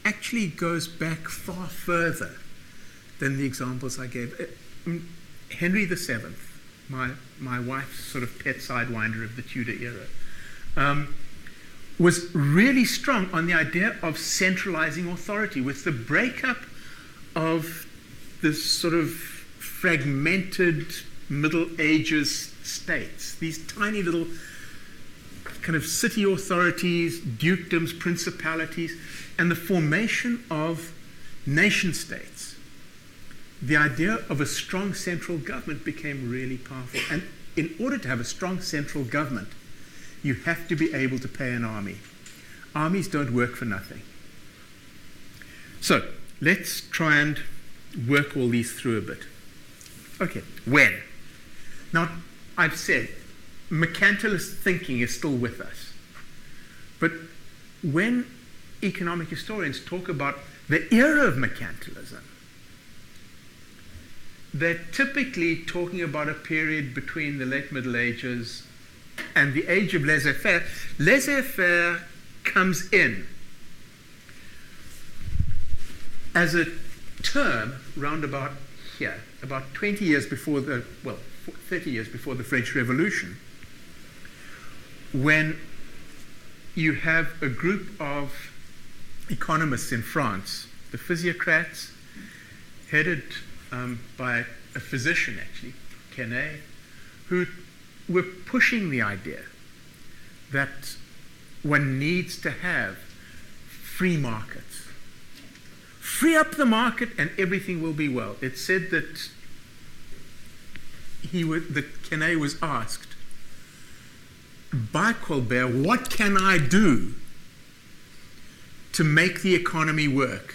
[SPEAKER 1] actually goes back far further than the examples I gave. Henry VII, my wife's sort of pet sidewinder of the Tudor era, was really strong on the idea of centralizing authority with the breakup of this sort of fragmented Middle Ages states, these tiny little kind of city authorities, dukedoms, principalities, and the formation of nation states. The idea of a strong central government became really powerful. And in order to have a strong central government, you have to be able to pay an army. Armies don't work for nothing. So let's try and work all these through a bit. Okay, when? Now, I've said mercantilist thinking is still with us. But when economic historians talk about the era of mercantilism, they're typically talking about a period between the late Middle Ages and the age of laissez-faire. Laissez-faire comes in as a term round about here, about 20 years before 30 years before the French Revolution, when you have a group of economists in France, the physiocrats, headed by a physician, actually, Quesnay, who were pushing the idea that one needs to have free markets. Free up the market and everything will be well. It said that Quesnay was asked by Colbert, what can I do to make the economy work?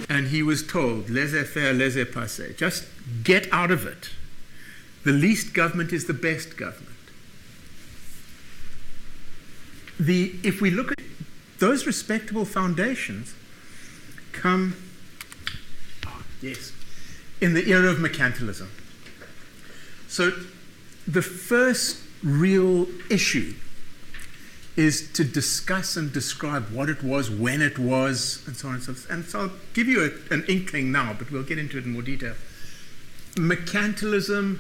[SPEAKER 1] And he was told, laissez-faire, laissez-passer. Just get out of it. The least government is the best government. If we look at those respectable foundations, come, in the era of mercantilism. So the first real issue is to discuss and describe what it was, when it was, and so on and so forth. And so I'll give you an inkling now, but we'll get into it in more detail. Mercantilism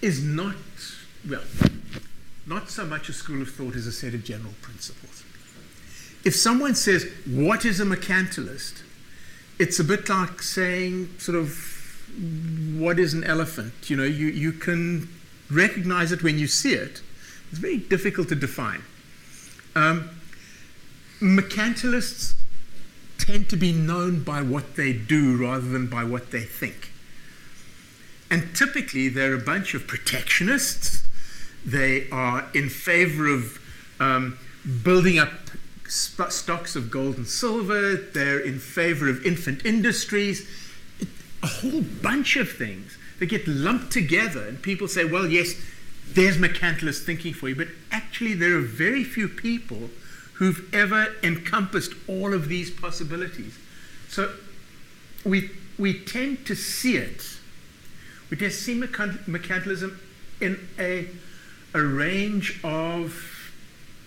[SPEAKER 1] is not so much a school of thought as a set of general principles. If someone says, what is a mercantilist? It's a bit like saying, sort of, what is an elephant? You know, you can recognize it when you see it. It's very difficult to define. Mercantilists tend to be known by what they do rather than by what they think. And typically, they're a bunch of protectionists. They are in favor of building up stocks of gold and silver. They're in favor of infant industries. A whole bunch of things that get lumped together, and people say, well, yes, there's mercantilist thinking for you, but actually there are very few people who've ever encompassed all of these possibilities. So we tend to see it. We tend to see mercantilism in a range of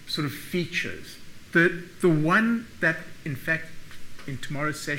[SPEAKER 1] sort of features. The one that, in fact, in tomorrow's session,